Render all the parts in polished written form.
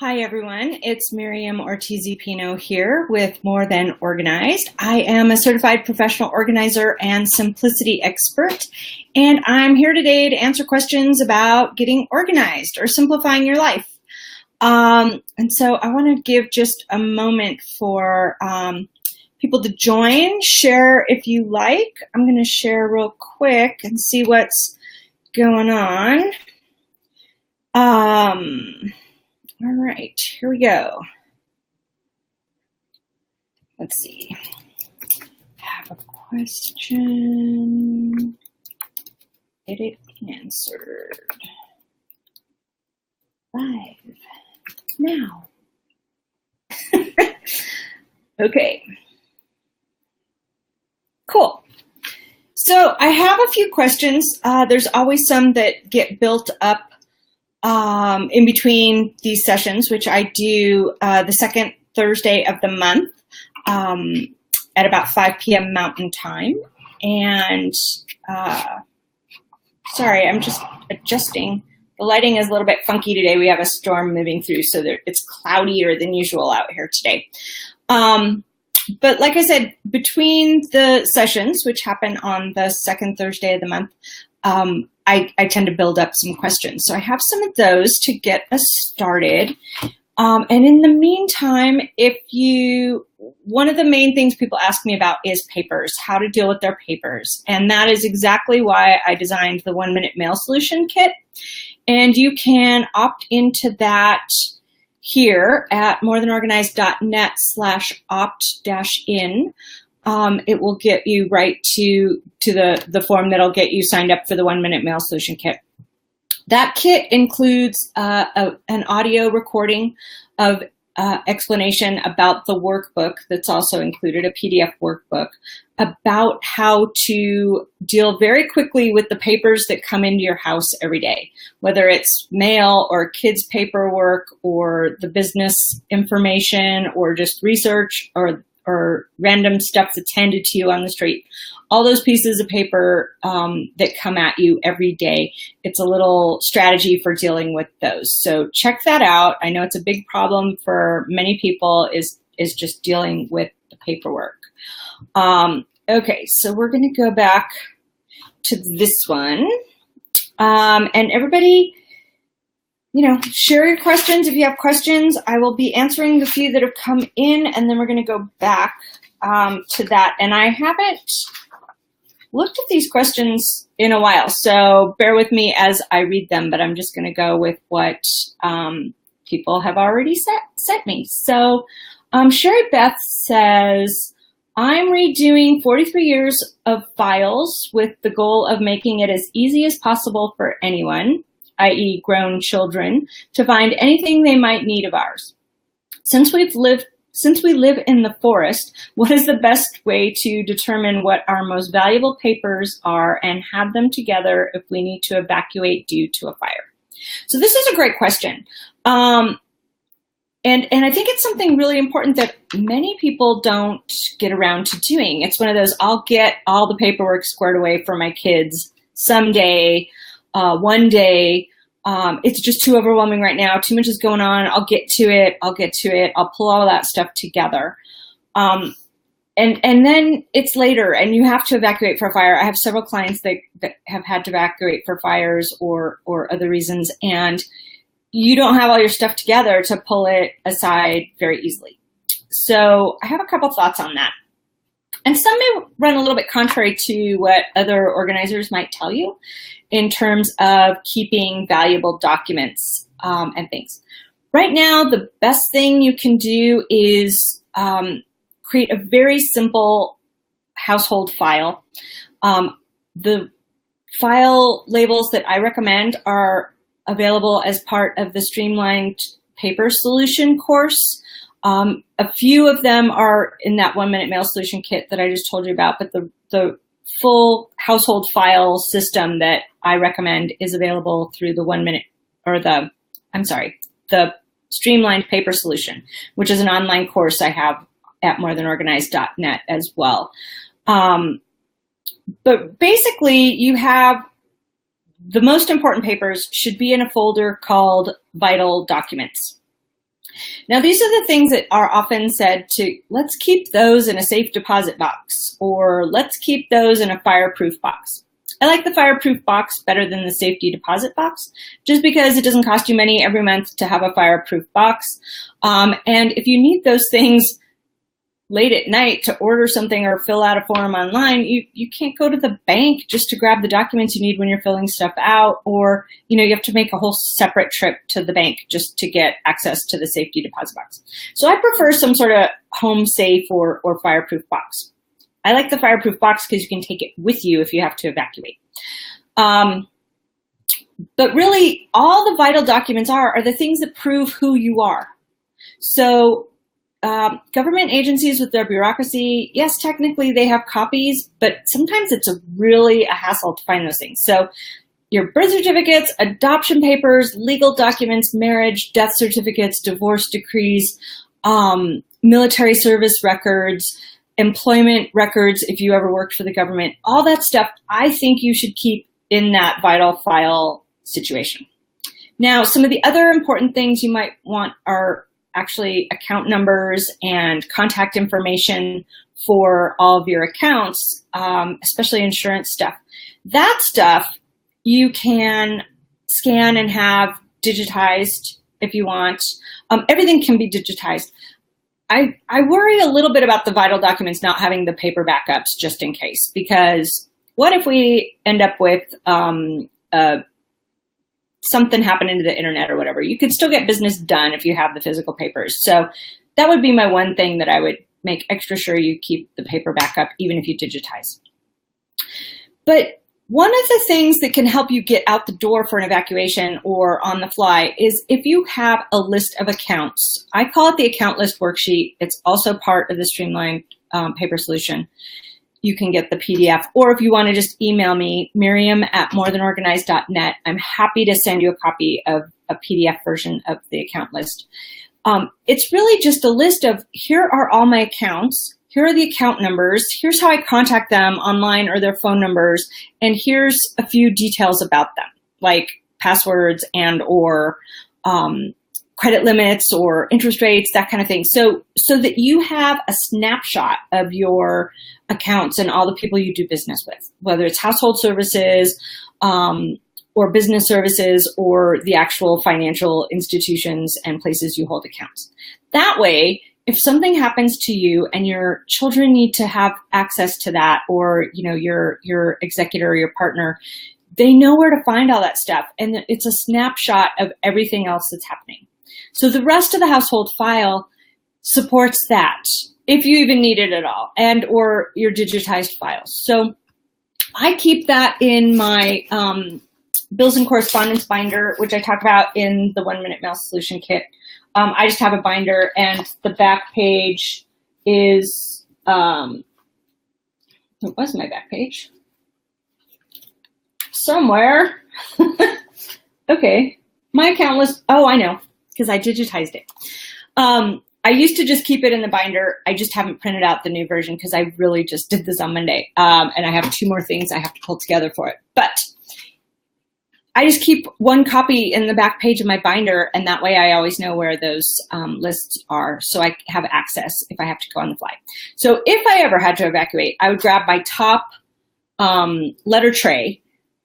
Hi everyone, it's Miriam Ortiz y Pino here with More Than Organized. I am a certified professional organizer and simplicity expert, and I'm here today to answer questions about getting organized or simplifying your life. And so I want to give just a moment for people to join, share if you like. I'm going to share real quick and see what's going on. All right, here we go. Let's see. I have a question. Edit answered. 5. Now. Okay. Cool. So I have a few questions. There's always some that get built up in between these sessions, which I do the second Thursday of the month at about 5 p.m. Mountain Time. And sorry, I'm just adjusting. The lighting is a little bit funky today. We have a storm moving through, so it's cloudier than usual out here today. But like I said, between the sessions, which happen on the second Thursday of the month, I tend to build up some questions. So I have some of those to get us started. And in the meantime, one of the main things people ask me about is papers, how to deal with their papers. And that is exactly why I designed the 1-minute mail solution kit. And you can opt into that here at morethanorganized.net/opt-in. It will get you right to the form that'll get you signed up for the 1-minute mail solution kit. That kit includes an audio recording of explanation about the workbook that's also included, a PDF workbook, about how to deal very quickly with the papers that come into your house every day, whether it's mail or kids' paperwork or the business information or just research or random stuff that's handed to you on the street. All those pieces of paper that come at you every day. It's a little strategy for dealing with those. So check that out. I know it's a big problem for many people is just dealing with the paperwork. Okay, so we're going to go back to this one. And everybody, share your questions. If you have questions, I will be answering the few that have come in, and then we're going to go back to that. And I haven't looked at these questions in a while, so bear with me as I read them, but I'm just going to go with what people have already sent me. So Sherry Beth says, I'm redoing 43 years of files with the goal of making it as easy as possible for anyone, i.e. grown children, to find anything they might need of ours. Since we live in the forest, what is the best way to determine what our most valuable papers are and have them together if we need to evacuate due to a fire? So this is a great question. And I think it's something really important that many people don't get around to doing. It's one of those, I'll get all the paperwork squared away for my kids someday, one day. It's just too overwhelming right now. Too much is going on. I'll get to it. I'll pull all that stuff together. And then it's later and you have to evacuate for a fire. I have several clients that have had to evacuate for fires or other reasons, and you don't have all your stuff together to pull it aside very easily. So I have a couple thoughts on that. And some may run a little bit contrary to what other organizers might tell you in terms of keeping valuable documents and things. Right now, the best thing you can do is create a very simple household file. The file labels that I recommend are available as part of the Streamlined Paper Solution course. A few of them are in that 1-minute mail solution kit that I just told you about, but the full household file system that I recommend is available through the the Streamlined Paper Solution, which is an online course I have at morethanorganized.net as well. But basically, you have the most important papers should be in a folder called Vital Documents. Now, these are the things that are often said to, let's keep those in a safe deposit box, or let's keep those in a fireproof box. I like the fireproof box better than the safety deposit box, just because it doesn't cost you money every month to have a fireproof box. And if you need those things late at night to order something or fill out a form online, you can't go to the bank just to grab the documents you need when you're filling stuff out, or you have to make a whole separate trip to the bank just to get access to the safety deposit box. So I prefer some sort of home safe or fireproof box. I like the fireproof box because you can take it with you if you have to evacuate. But really, all the vital documents are the things that prove who you are. So government agencies with their bureaucracy, yes, technically they have copies, but sometimes it's really a hassle to find those things. So your birth certificates, adoption papers, legal documents, marriage, death certificates, divorce decrees, military service records, employment records if you ever worked for the government, all that stuff I think you should keep in that vital file situation. Now, some of the other important things you might want are actually account numbers and contact information for all of your accounts, especially insurance stuff. That stuff you can scan and have digitized if you want. Everything can be digitized. I worry a little bit about the vital documents not having the paper backups just in case, because what if we end up with something happening to the internet or whatever? You could still get business done if you have the physical papers. So that would be my one thing that I would make extra sure you keep the paper backup, even if you digitize. But one of the things that can help you get out the door for an evacuation or on the fly is if you have a list of accounts. I call it the account list worksheet. It's also part of the streamlined paper solution. You can get the PDF, or if you want to just email me, miriam@morethanorganized.net. I'm happy to send you a copy of a PDF version of the account list. It's really just a list of, here are all my accounts. Here are the account numbers. Here's how I contact them online or their phone numbers. And here's a few details about them, like passwords and or credit limits or interest rates, that kind of thing. So that you have a snapshot of your accounts and all the people you do business with, whether it's household services or business services or the actual financial institutions and places you hold accounts. That way, if something happens to you and your children need to have access to that, or your executor or your partner, they know where to find all that stuff, and it's a snapshot of everything else that's happening. So the rest of the household file supports that, if you even need it at all, and or your digitized files. So I keep that in my bills and correspondence binder, which I talk about in the 1 Minute Mail Solution Kit. I just have a binder, and the back page is, it was my back page. Somewhere. Okay, my account was, oh, I know, because I digitized it. I used to just keep it in the binder. I just haven't printed out the new version because I really just did this on Monday. And I have 2 more things I have to pull together for it. But I just keep one copy in the back page of my binder, and that way I always know where those lists are, so I have access if I have to go on the fly. So if I ever had to evacuate, I would grab my top letter tray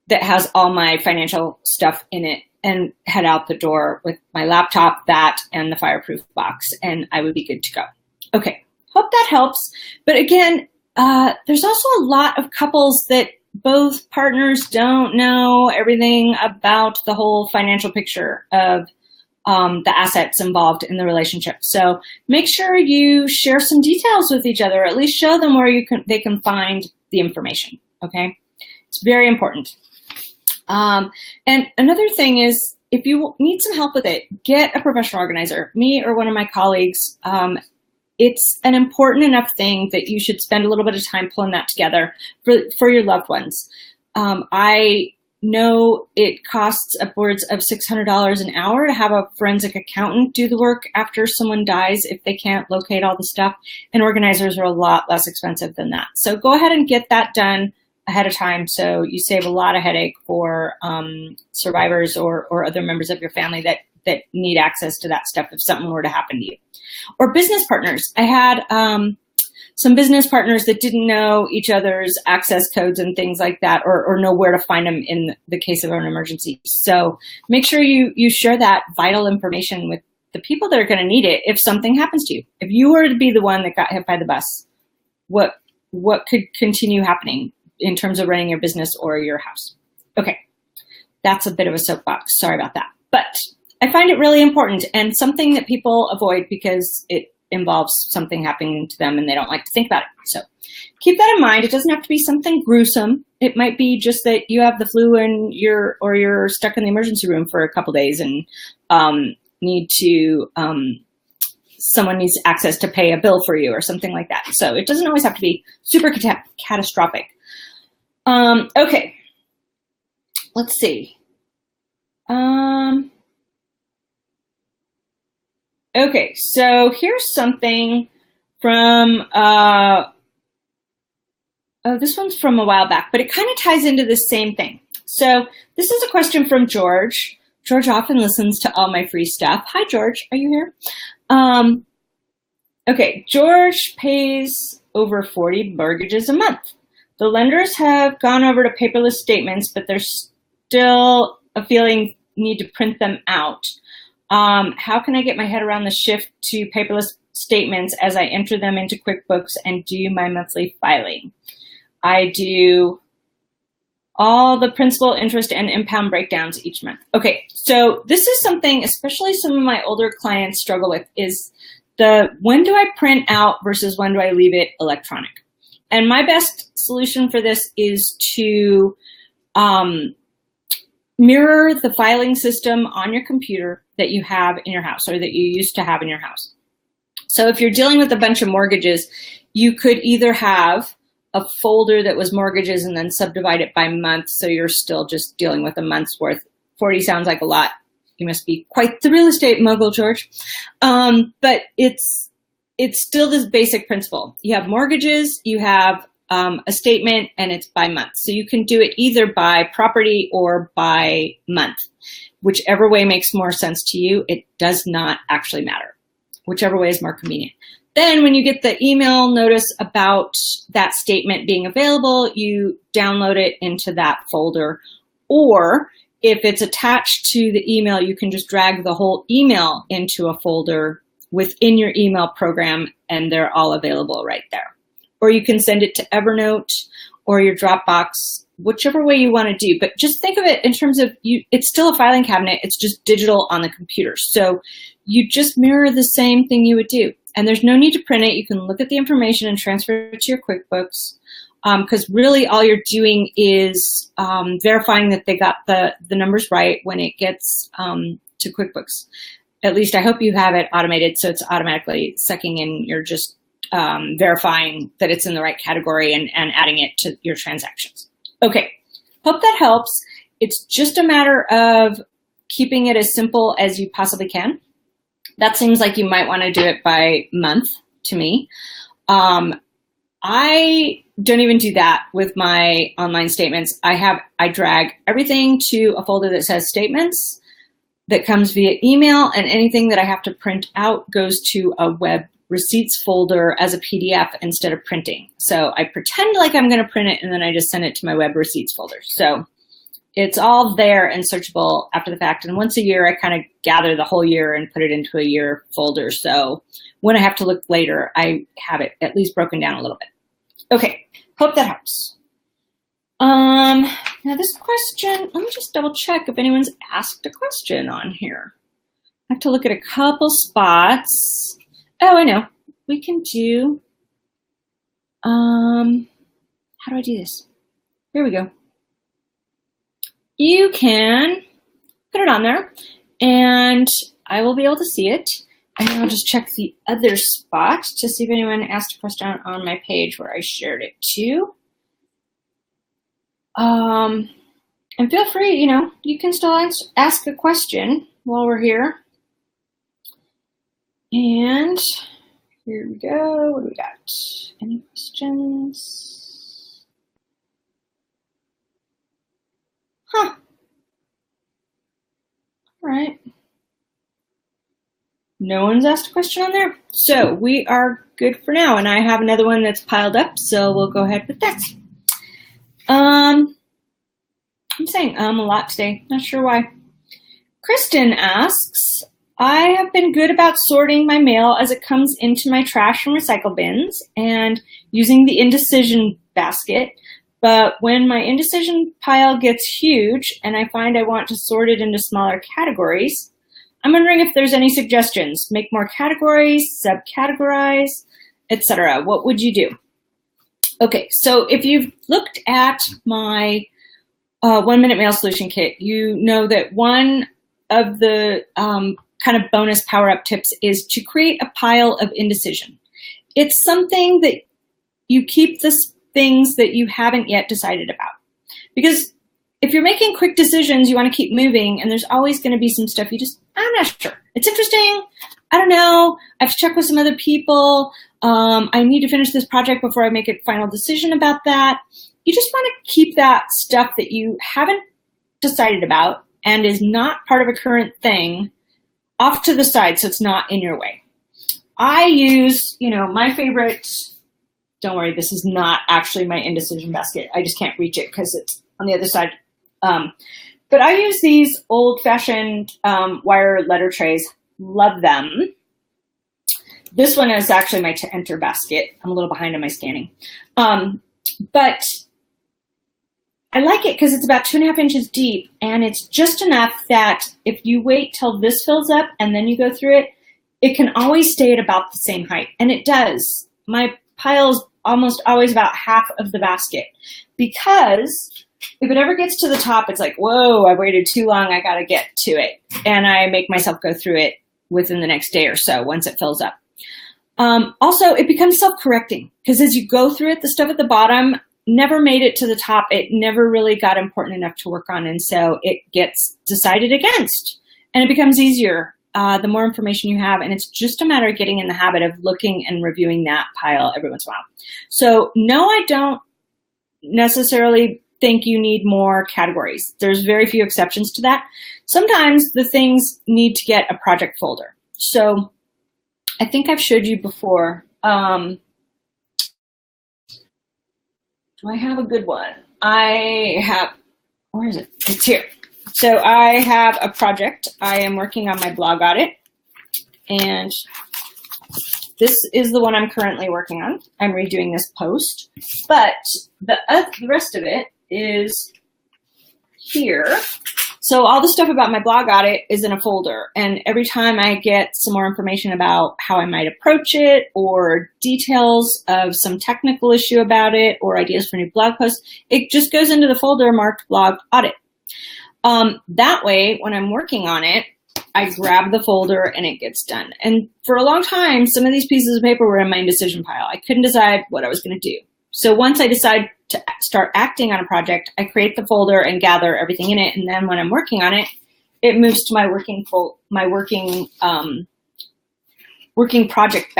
that has all my financial stuff in it and head out the door with my laptop, that, and the fireproof box, and I would be good to go. Okay, hope that helps. But again, there's also a lot of couples that both partners don't know everything about the whole financial picture of the assets involved in the relationship. So make sure you share some details with each other, or at least show them where they can find the information, okay? It's very important. And another thing is, if you need some help with it, get a professional organizer, me or one of my colleagues. It's an important enough thing that you should spend a little bit of time pulling that together for your loved ones. I know it costs upwards of $600 an hour to have a forensic accountant do the work after someone dies if they can't locate all the stuff, and organizers are a lot less expensive than that. So go ahead and get that done ahead of time so you save a lot of headache for survivors or other members of your family that that need access to that stuff if something were to happen to you. Or business partners. I had some business partners that didn't know each other's access codes and things like that, or know where to find them in the case of an emergency. So make sure you share that vital information with the people that are going to need it if something happens to you. If you were to be the one that got hit by the bus, what could continue happening in terms of running your business or your house? Okay, that's a bit of a soapbox. Sorry about that. But I find it really important and something that people avoid because it involves something happening to them and they don't like to think about it. So keep that in mind. It doesn't have to be something gruesome. It might be just that you have the flu and you're stuck in the emergency room for a couple days and someone needs access to pay a bill for you or something like that. So it doesn't always have to be super catastrophic. Okay, let's see. Okay, so here's something from, this one's from a while back, but it kind of ties into the same thing. So this is a question from George. George often listens to all my free stuff. Hi, George, are you here? Okay, George pays over 40 mortgages a month. The lenders have gone over to paperless statements, but there's still a feeling need to print them out. How can I get my head around the shift to paperless statements as I enter them into QuickBooks and do my monthly filing? I do all the principal, interest, and impound breakdowns each month. Okay, so this is something, especially some of my older clients struggle with, is when do I print out versus when do I leave it electronic? And my best solution for this is to mirror the filing system on your computer that you have in your house or that you used to have in your house. So if you're dealing with a bunch of mortgages, you could either have a folder that was mortgages and then subdivide it by month, so you're still just dealing with a month's worth. 40 sounds like a lot. You must be quite the real estate mogul, George. But it's still this basic principle. You have mortgages, you have a statement, and it's by month. So you can do it either by property or by month. Whichever way makes more sense to you, it does not actually matter. Whichever way is more convenient. Then when you get the email notice about that statement being available, you download it into that folder. Or if it's attached to the email, you can just drag the whole email into a folder within your email program, and they're all available right there. Or you can send it to Evernote or your Dropbox, whichever way you want to do. But just think of it in terms of it's still a filing cabinet. It's just digital on the computer. So you just mirror the same thing you would do. And there's no need to print it. You can look at the information and transfer it to your QuickBooks. Because really all you're doing is verifying that they got the numbers right when it gets to QuickBooks. At least I hope you have it automated so it's automatically sucking in. You're just verifying that it's in the right category and adding it to your transactions. Okay, hope that helps. It's just a matter of keeping it as simple as you possibly can. That seems like you might want to do it by month to me. I don't even do that with my online statements. I drag everything to a folder that says statements that comes via email, and anything that I have to print out goes to a web receipts folder as a PDF instead of printing. So I pretend like I'm going to print it, and then I just send it to my web receipts folder. So it's all there and searchable after the fact. And once a year, I kind of gather the whole year and put it into a year folder. So when I have to look later, I have it at least broken down a little bit. Okay, hope that helps. Now this question, let me just double check if anyone's asked a question on here. I have to look at a couple spots. Oh, I know. We can do, how do I do this? Here we go. You can put it on there and I will be able to see it. And I'll just check the other spot to see if anyone asked a question on my page where I shared it too. And feel free, you can still ask a question while we're here. And here we go. What do we got? Any questions? Huh. All right. No one's asked a question on there. So we are good for now. And I have another one that's piled up, so we'll go ahead with that. I'm saying a lot today. Not sure why. Kristen asks, I have been good about sorting my mail as it comes into my trash and recycle bins and using the indecision basket. But when my indecision pile gets huge and I find I want to sort it into smaller categories, I'm wondering if there's any suggestions. Make more categories, subcategorize, etc. What would you do? Okay, so if you've looked at my 1 Minute Mail Solution Kit, you know that one of the kind of bonus power-up tips is to create a pile of indecision. It's something that you keep the things that you haven't yet decided about. Because if you're making quick decisions, you want to keep moving, and there's always going to be some stuff I'm not sure. It's interesting. I don't know. I've checked with some other people. I need to finish this project before I make a final decision about that. You just want to keep that stuff that you haven't decided about and is not part of a current thing off to the side so it's not in your way. I use, my favorite, don't worry, this is not actually my indecision basket. I just can't reach it because it's on the other side. But I use these old-fashioned wire letter trays. Love them. This one is actually my to enter basket. I'm a little behind on my scanning. But I like it because it's about 2.5 inches deep, and it's just enough that if you wait till this fills up and then you go through it, it can always stay at about the same height. And it does. My pile's almost always about half of the basket because if it ever gets to the top, it's like, whoa, I waited too long. I got to get to it. And I make myself go through it within the next day or so once it fills up. Also, it becomes self-correcting because as you go through it, the stuff at the bottom never made it to the top. It never really got important enough to work on. And so it gets decided against and it becomes easier the more information you have. And it's just a matter of getting in the habit of looking and reviewing that pile every once in a while. So no, I don't necessarily think you need more categories. There's very few exceptions to that. Sometimes the things need to get a project folder. So I think I've showed you before. Do I have a good one? I have, where is it? It's here. So I have a project. I am working on my blog audit. And this is the one I'm currently working on. I'm redoing this post. But the rest of it is here. So all the stuff about my blog audit is in a folder. And every time I get some more information about how I might approach it or details of some technical issue about it or ideas for new blog posts, it just goes into the folder marked blog audit. That way, when I'm working on it, I grab the folder and it gets done. And for a long time, some of these pieces of paper were in my indecision pile. I couldn't decide what I was going to do. So once I decide to start acting on a project, I create the folder and gather everything in it. And then when I'm working on it, it moves to my working project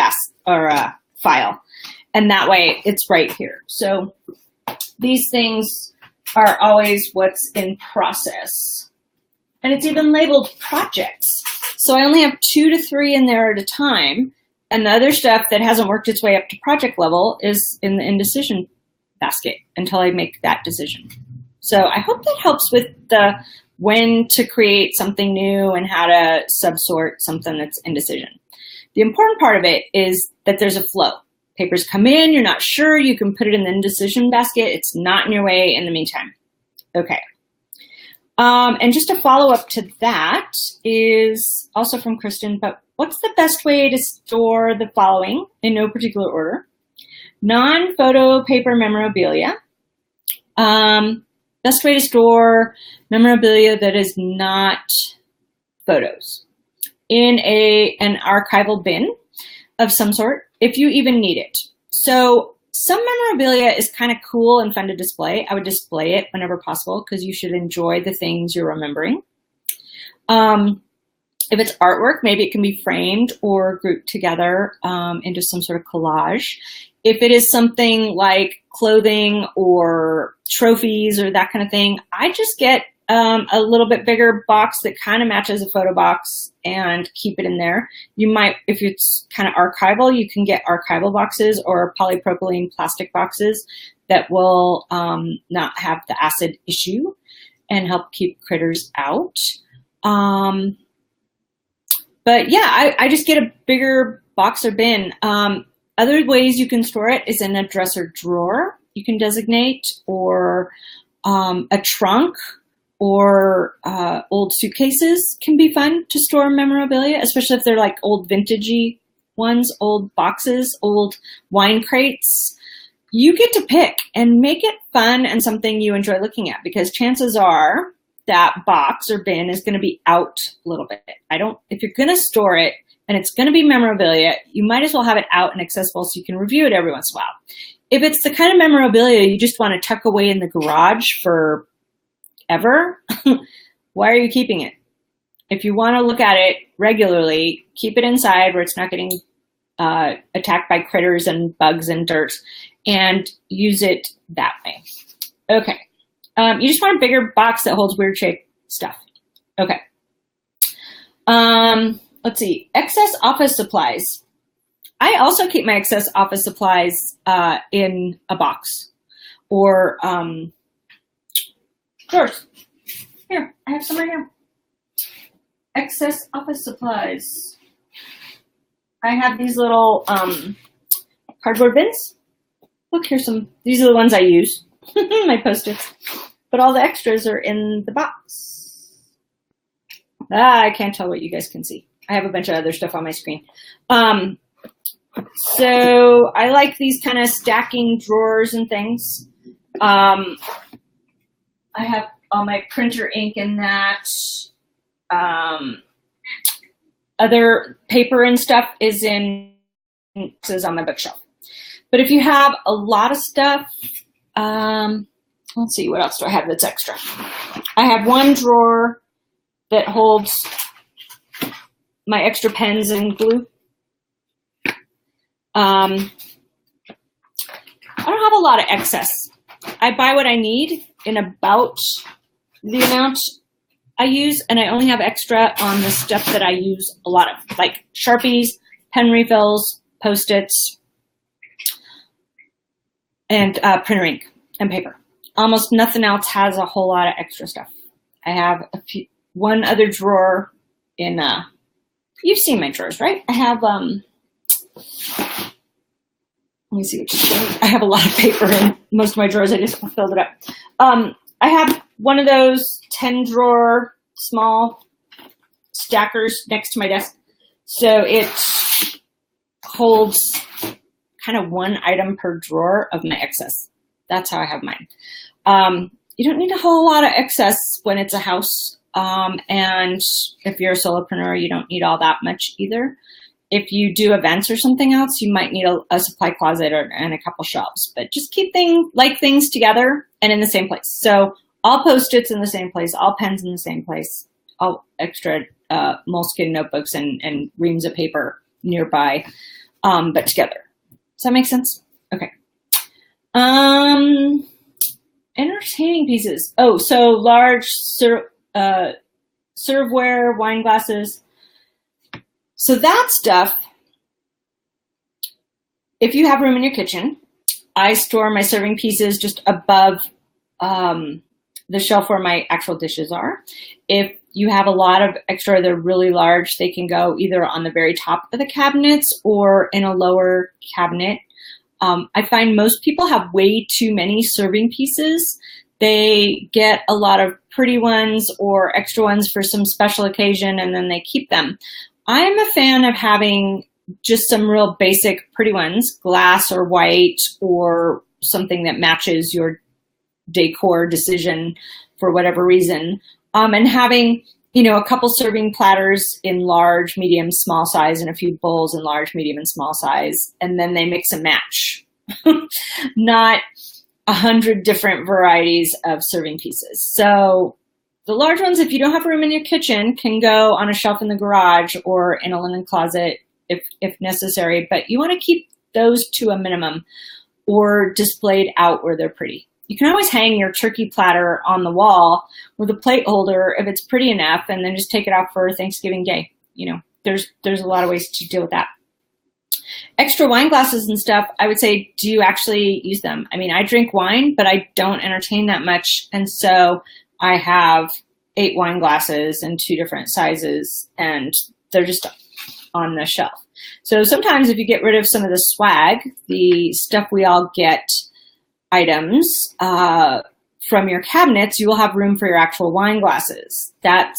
file. And that way it's right here. So these things are always what's in process. And it's even labeled projects. So I only have 2 to 3 in there at a time. And the other stuff that hasn't worked its way up to project level is in the indecision basket until I make that decision. So I hope that helps with the when to create something new and how to subsort something that's indecision. The important part of it is that there's a flow. Papers come in, you're not sure, you can put it in the indecision basket. It's not in your way in the meantime. Okay. And just a follow-up to that is also from Kristen, but what's the best way to store the following in no particular order? Non-photo paper memorabilia. Best way to store memorabilia that is not photos in an archival bin of some sort, if you even need it. So some memorabilia is kind of cool and fun to display. I would display it whenever possible because you should enjoy the things you're remembering. If it's artwork, maybe it can be framed or grouped together into some sort of collage. If it is something like clothing or trophies or that kind of thing, I just get a little bit bigger box that kind of matches a photo box and keep it in there. You might, if it's kind of archival, you can get archival boxes or polypropylene plastic boxes that will not have the acid issue and help keep critters out. But yeah, I just get a bigger box or bin. Other ways you can store it is in a dresser drawer you can designate, or a trunk, or old suitcases can be fun to store memorabilia, especially if they're like old vintagey ones, old boxes, old wine crates. You get to pick and make it fun and something you enjoy looking at, because chances are that box or bin is going to be out a little bit. If you're going to store it and it's going to be memorabilia, you might as well have it out and accessible so you can review it every once in a while. If it's the kind of memorabilia you just want to tuck away in the garage forever, why are you keeping it? If you want to look at it regularly, keep it inside where it's not getting attacked by critters and bugs and dirt, and use it that way. Okay. You just want a bigger box that holds weird shaped stuff. Okay. Let's see. Excess office supplies. I also keep my excess office supplies in a box or drawers. Here, I have some right here. Excess office supplies. I have these little cardboard bins. Look, here's some. These are the ones I use. My Post-its. But all the extras are in the box. I can't tell what you guys can see. I have a bunch of other stuff on my screen. So I like these kind of stacking drawers and things. I have all my printer ink in that. Other paper and stuff is on my bookshelf. But if you have a lot of stuff, let's see, what else do I have that's extra? I have one drawer that holds my extra pens and glue. I don't have a lot of excess. I buy what I need in about the amount I use, and I only have extra on the stuff that I use a lot of, like Sharpies, pen refills, Post-its, and printer ink and paper. Almost nothing else has a whole lot of extra stuff. I have one other drawer in, you've seen my drawers, right? I have, let me see which drawer. I have a lot of paper in most of my drawers. I just filled it up. I have one of those 10 drawer small stackers next to my desk. So it holds kind of one item per drawer of my excess. That's how I have mine. You don't need a whole lot of excess when it's a house. And if you're a solopreneur, you don't need all that much either. If you do events or something else, you might need a supply closet and a couple shelves. But just keep things together and in the same place. So all Post-its in the same place, all pens in the same place, all extra moleskin notebooks and reams of paper nearby, but together. Does that make sense? Okay. Entertaining pieces. Oh, so large serveware, wine glasses. So that stuff, if you have room in your kitchen, I store my serving pieces just above the shelf where my actual dishes are. If you have a lot of extra, they're really large, they can go either on the very top of the cabinets or in a lower cabinet. I find most people have way too many serving pieces. They get a lot of pretty ones or extra ones for some special occasion, and then they keep them. I'm a fan of having just some real basic pretty ones, glass or white or something that matches your decor decision for whatever reason. And having, a couple serving platters in large, medium, small size, and a few bowls in large, medium, and small size. And then they mix and match. Not 100 different varieties of serving pieces. So the large ones, if you don't have room in your kitchen, can go on a shelf in the garage or in a linen closet if necessary. But you want to keep those to a minimum or displayed out where they're pretty. you can always hang your turkey platter on the wall with a plate holder if it's pretty enough, and then just take it out for Thanksgiving Day. You know, there's a lot of ways to deal with that. Extra wine glasses and stuff, I would say, do you actually use them? I mean, I drink wine, but I don't entertain that much. And so I have 8 wine glasses in 2 different sizes, and they're just on the shelf. So sometimes if you get rid of some of the swag, the stuff we all get items from your cabinets, you will have room for your actual wine glasses. That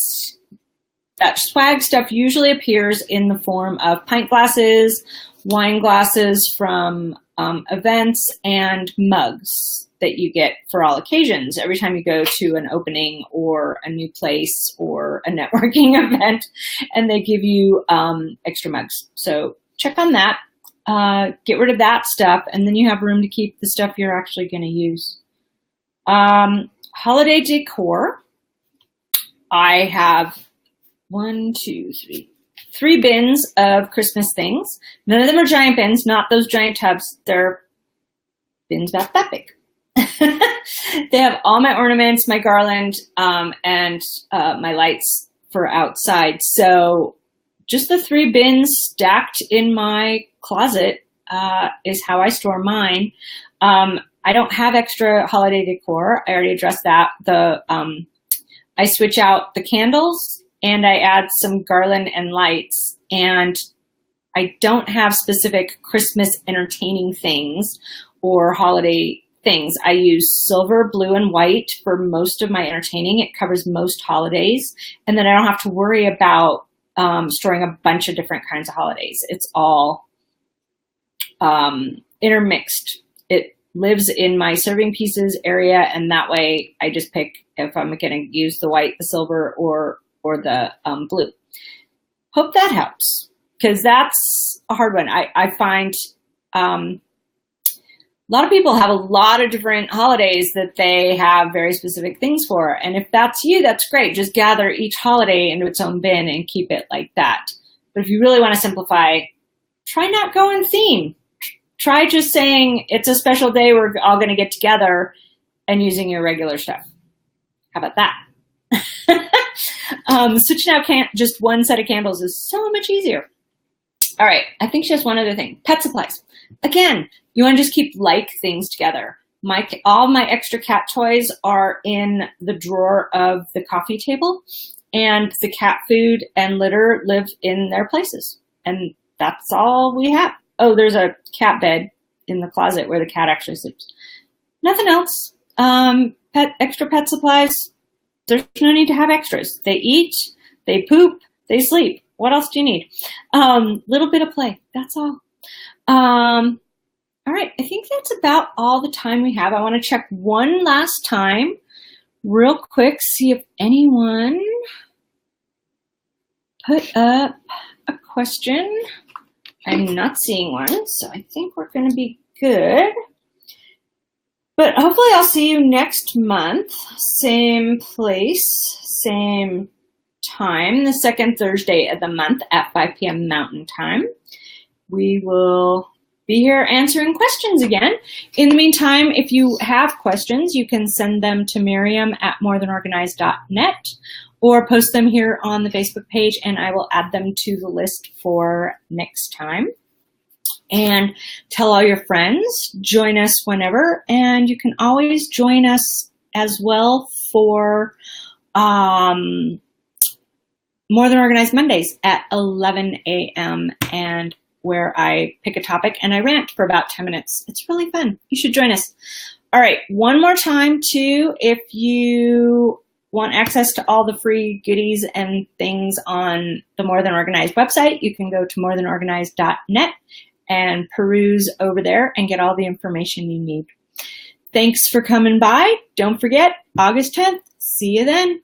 swag stuff usually appears in the form of pint glasses, wine glasses from events, and mugs that you get for all occasions every time you go to an opening or a new place or a networking event, and they give you extra mugs. So check on that. Get rid of that stuff, and then you have room to keep the stuff you're actually going to use. Holiday decor. I have 3 bins of Christmas things. None of them are giant bins, not those giant tubs. They're bins about that big. They have all my ornaments, my garland, and my lights for outside. So just the 3 bins stacked in my closet is how I store mine. I don't have extra holiday decor. I already addressed that. I switch out the candles, and I add some garland and lights, and I don't have specific Christmas entertaining things or holiday things. I use silver, blue, and white for most of my entertaining. It covers most holidays, and then I don't have to worry about storing a bunch of different kinds of holidays. It's all intermixed. It lives in my serving pieces area, and that way I just pick if I'm going to use the white, the silver, or the blue. Hope that helps, because that's a hard one. I find a lot of people have a lot of different holidays that they have very specific things for. And if that's you, that's great. Just gather each holiday into its own bin and keep it like that. But if you really want to simplify, try not going theme. Try just saying it's a special day, we're all going to get together, and using your regular stuff. How about that? Switching out just one set of candles is so much easier. All right, I think she has one other thing. Pet supplies. Again, you want to just keep like things together. All my extra cat toys are in the drawer of the coffee table, and the cat food and litter live in their places. And that's all we have. Oh, there's a cat bed in the closet where the cat actually sleeps. Nothing else. Extra pet supplies. There's no need to have extras. They eat, they poop, they sleep. What else do you need? Little bit of play. That's all. All right, I think that's about all the time we have. I want to check one last time, real quick, see if anyone put up a question. I'm not seeing one, so I think we're going to be good. But hopefully I'll see you next month, same place, same time, the second Thursday of the month at 5 p.m. Mountain Time. We will be here answering questions again. In the meantime, if you have questions, you can send them to Miriam at morethanorganized.net or post them here on the Facebook page, and I will add them to the list for next time. And tell all your friends, join us whenever, and you can always join us as well for More Than Organized Mondays at 11 a.m. and where I pick a topic and I rant for about 10 minutes. It's really fun. You should join us. All right, one more time too, if you want access to all the free goodies and things on the More Than Organized website, you can go to morethanorganized.net and peruse over there and get all the information you need. Thanks for coming by. Don't forget, August 10th. See you then.